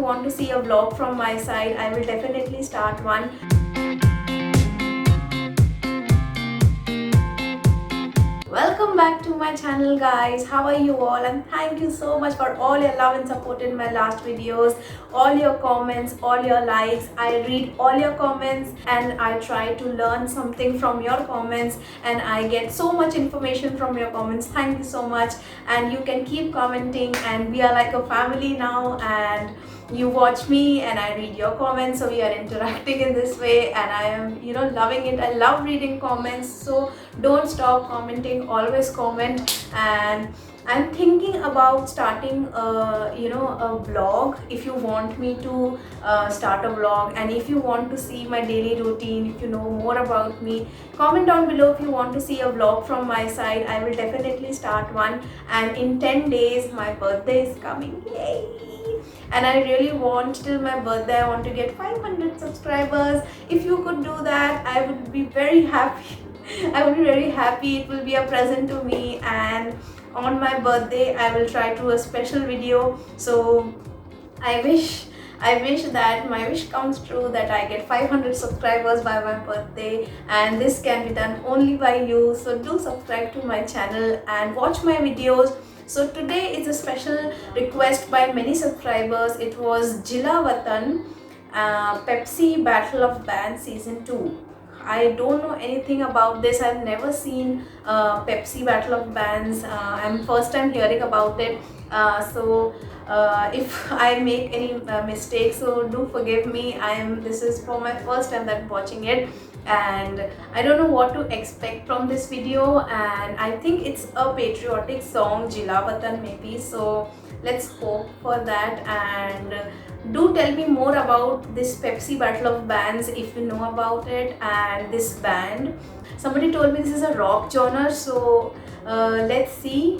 want to see a vlog from my side, I will definitely start one. Welcome back to my channel, guys. How are you all? And thank you so much for all your love and support in my last videos, all your comments, all your likes. I read all your comments and I try to learn something from your comments, and I get so much information from your comments. Thank you so much, and you can keep commenting, and we are like a family now, and you watch me and I read your comments, so we are interacting in this way, and I am loving it. I love reading comments, so don't stop commenting, always comment. And I'm thinking about starting a vlog. If you want me to start a vlog, and if you want to see my daily routine, if you know more about me, comment down below. If you want to see a vlog from my side, I will definitely start one. And in 10 days my birthday is coming. Yay! And I really want, till my birthday, I want to get 500 subscribers. If you could do that, I would be very happy. I would be very happy. It will be a present to me, and on my birthday I will try to do a special video. So I wish that my wish comes true, that I get 500 subscribers by my birthday, and this can be done only by you. So do subscribe to my channel and watch my videos. So today is a special request by many subscribers. It was Jila Watan, Pepsi Battle of Bands Season 2. I don't know anything about this. I've never seen Pepsi Battle of Bands. I'm first time hearing about it. If I make any mistakes, so do forgive me. This is for my first time that I'm watching it, and I don't know what to expect from this video. And I think it's a patriotic song, Jila Watan maybe. So let's hope for that. And do tell me more about this Pepsi Battle of Bands if you know about it. And this band, somebody told me this is a rock genre, so let's see.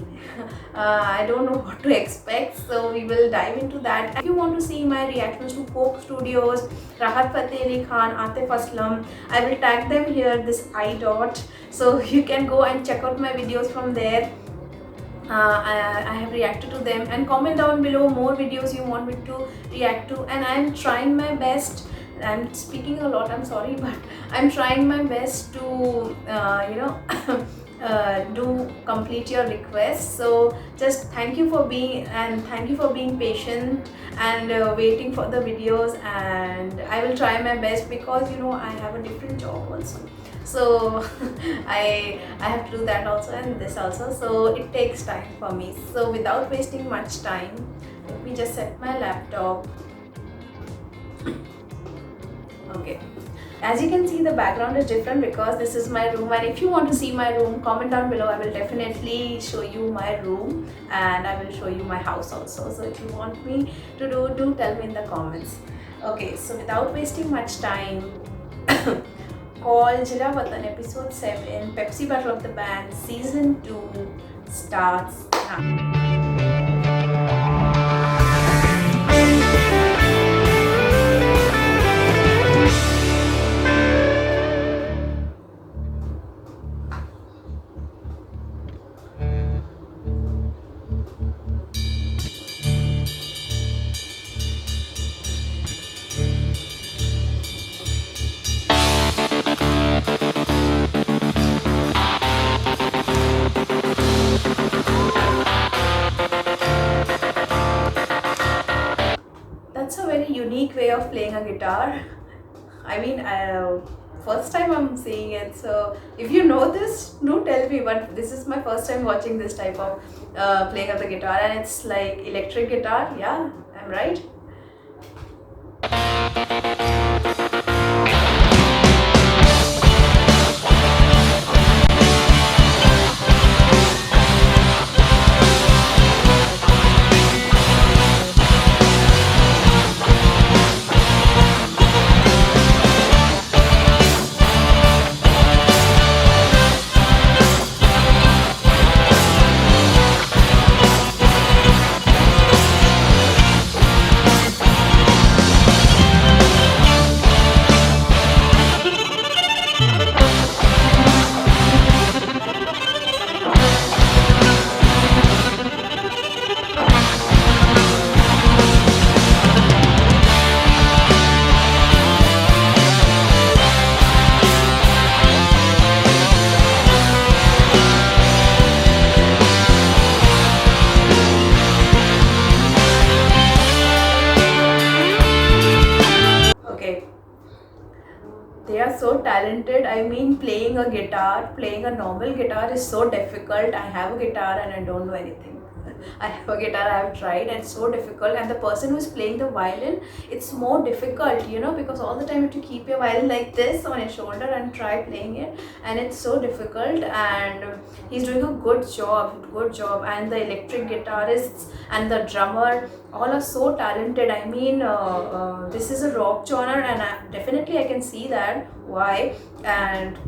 I don't know what to expect, so we will dive into that. If you want to see my reactions to Coke Studios, Rahat Fateh Ali Khan, Atif Aslam, I will tag them here, this I dot, so you can go and check out my videos from there. I have reacted to them, and comment down below more videos you want me to react to, and I'm trying my best. I'm speaking a lot, I'm sorry, but I'm trying my best to do complete your requests. So just thank you for being patient and waiting for the videos, and I will try my best, because I have a different job also, so I have to do that also and this also, so it takes time for me. So without wasting much time, let me just set my laptop. Okay, as you can see, the background is different because this is my room, and if you want to see my room, comment down below. I will definitely show you my room, and I will show you my house also. So if you want me to do tell me in the comments. Okay, so without wasting much time, call Jila Watan episode 7, Pepsi Battle of the Bands season 2 starts now. That's a very unique way of playing a guitar. I mean, first time I'm seeing it, so if you know this, do tell me. But this is my first time watching this type of playing of the guitar, and it's like electric guitar. Yeah, I'm right. They are so talented. I mean, playing a normal guitar is so difficult. I have a guitar and I don't know anything. I have a guitar, I have tried, and it's so difficult. And the person who's playing the violin, it's more difficult, because all the time you have to keep your violin like this on your shoulder and try playing it, and it's so difficult. And he's doing a good job. And the electric guitarists and the drummer, all are so talented. I mean, this is a rock genre, and definitely I can see that why. And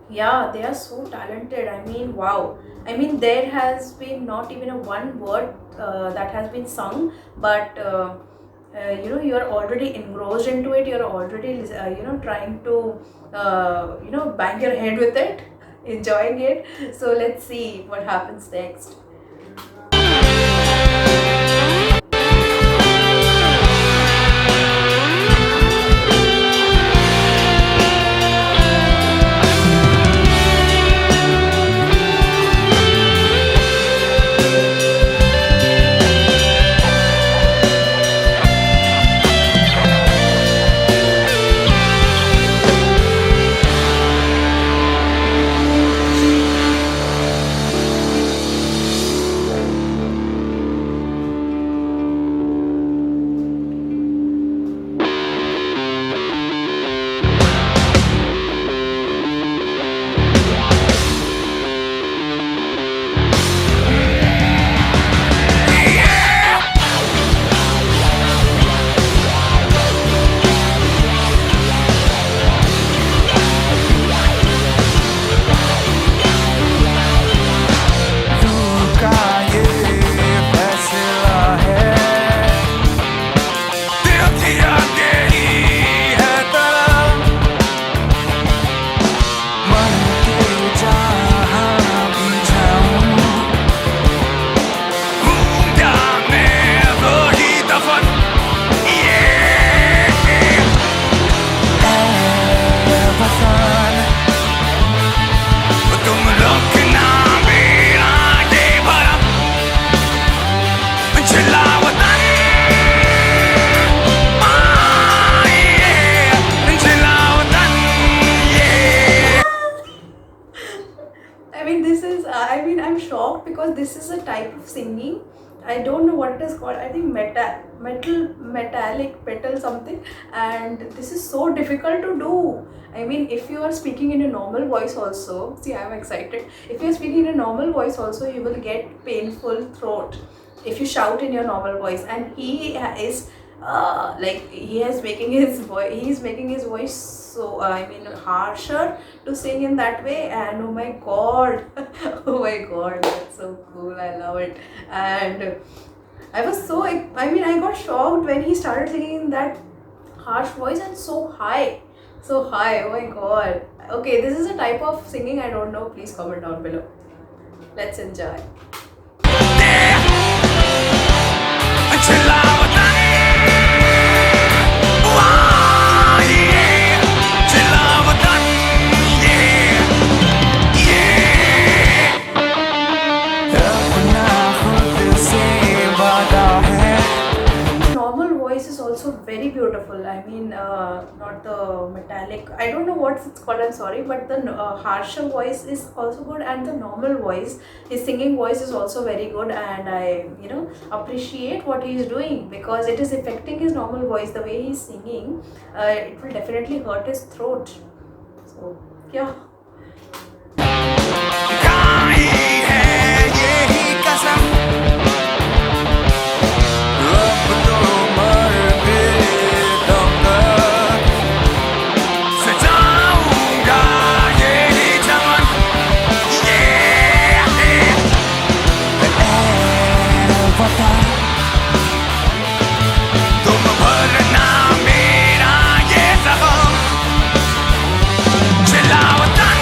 yeah, they are so talented. I mean, wow. I mean, there has been not even a one word that has been sung, but you're already engrossed into it. You're already trying to bang your head with it, enjoying it. So let's see what happens next. I'm shocked because this is a type of singing. I don't know what it is called. I think metal something, and this is so difficult to do. I mean, if you are speaking in a normal voice also, see, I'm excited. If you're speaking in a normal voice also, you will get painful throat if you shout in your normal voice. And he is like he's making his voice so I mean harsher to sing in that way. And oh my god, oh my god, that's so cool. I love it. And I got shocked when he started singing in that harsh voice and so high. Oh my god. Okay, this is a type of singing I don't know. Please comment down below. Let's enjoy. Very beautiful. I mean, not the metallic, I don't know what it's called, I'm sorry, but the harsher voice is also good, and the normal voice, his singing voice is also very good. And I appreciate what he is doing, because it is affecting his normal voice. The way he's singing, it will definitely hurt his throat. So yeah. Chilla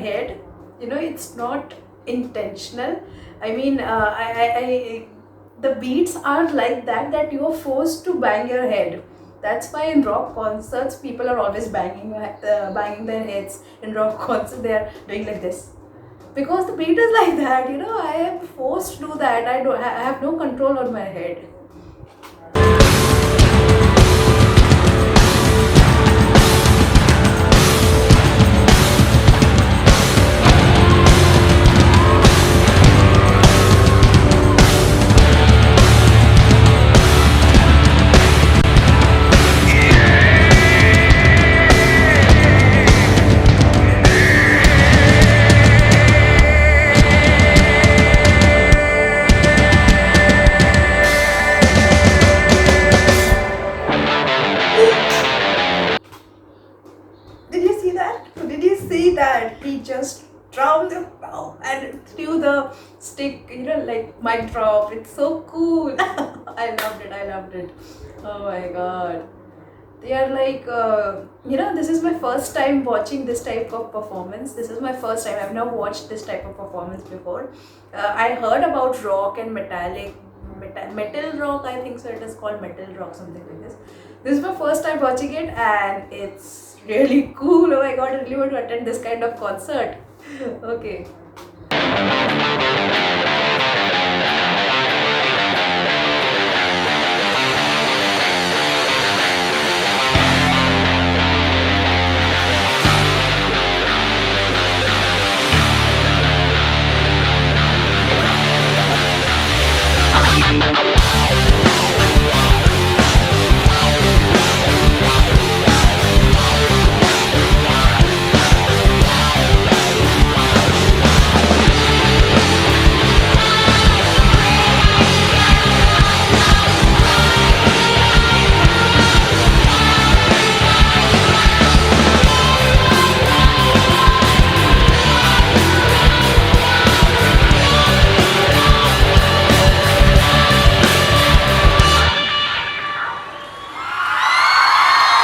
head. It's not intentional. I mean, the beats are like that you are forced to bang your head. That's why in rock concerts people are always banging their heads. In rock concerts they are doing like this, because the beat is like that. I am forced to do that. I have no control on my head. Did you see that? Did you see that? He just dropped the and threw the stick, like mic drop. It's so cool. I loved it. I loved it. Oh my god. They are like, this is my first time watching this type of performance. This is my first time. I've never watched this type of performance before. I heard about rock and metal rock, I think so. It is called metal rock, something like this. This is my first time watching it, and it's really cool. Oh my god, I really want to attend this kind of concert. Okay.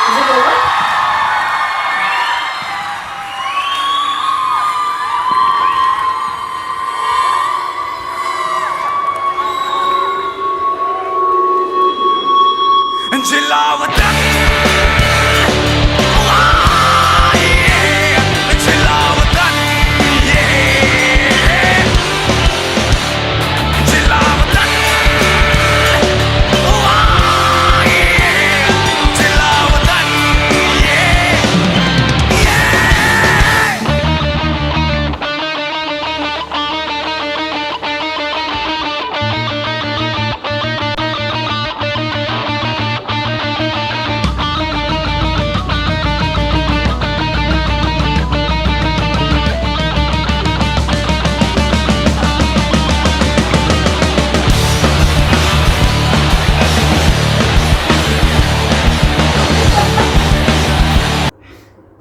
Is it over? Jilawatan, ah, yeah. Jilawatan, yeah. Jilawatan, ah, yeah. Jilawatan, yeah.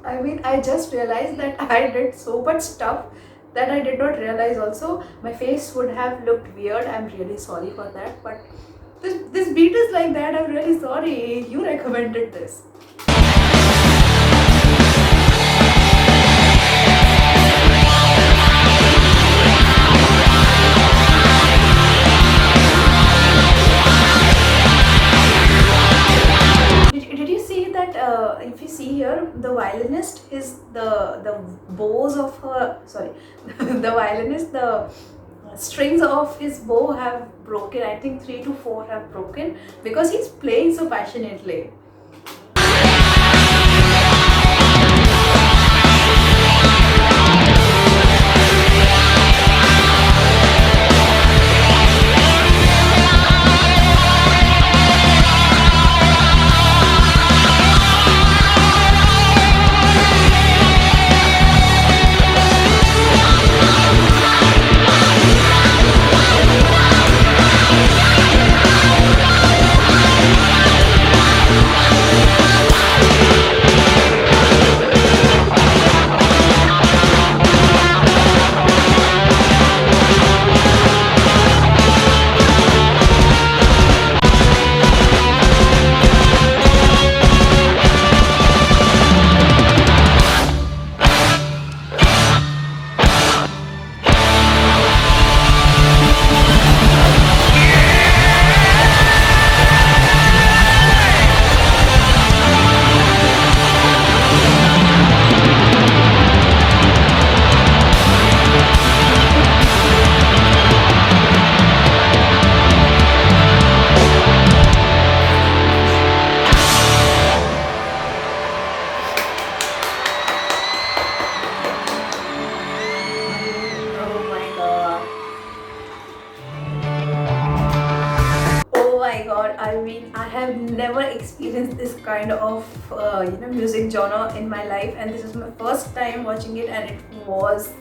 I mean, I just realized that I did so much stuff that I did not realize also. My face would have looked weird. I'm really sorry for that. But this beat is like that. I'm really sorry. You recommended this. Did you see that? If you see here, the violinist is the bows of her. Sorry, the violinist, the strings of his bow have broken. I think 3 to 4 have broken because he's playing so passionately. I have never experienced this kind of music genre in my life, and this is my first time watching it, and it was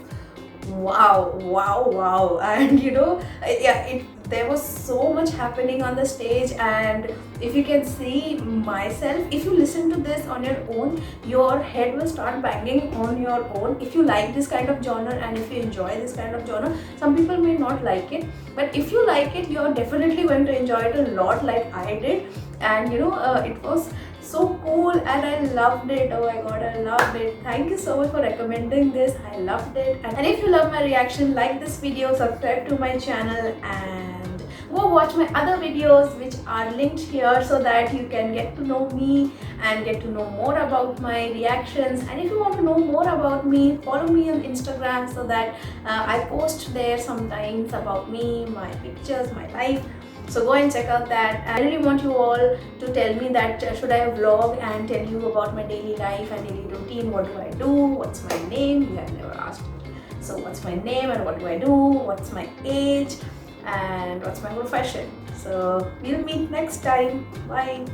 wow, wow, wow. And yeah, there was so much happening on the stage. And if you can see myself, if you listen to this on your own, your head will start banging on your own. If you like this kind of genre and if you enjoy this kind of genre, some people may not like it, but if you like it, you're definitely going to enjoy it a lot, like I did. And it was so cool and I loved it. Oh my god, I loved it. Thank you so much for recommending this. I loved it. And if you love my reaction, like this video, subscribe to my channel, and go watch my other videos which are linked here, so that you can get to know me and get to know more about my reactions. And if you want to know more about me, follow me on Instagram, so that I post there sometimes about me, my pictures, my life. So go and check out that. I really want you all to tell me that should I vlog and tell you about my daily life and daily routine. What do I do? What's my name? You have never asked. So what's my name and what do I do? What's my age and what's my profession? So we'll meet next time. Bye.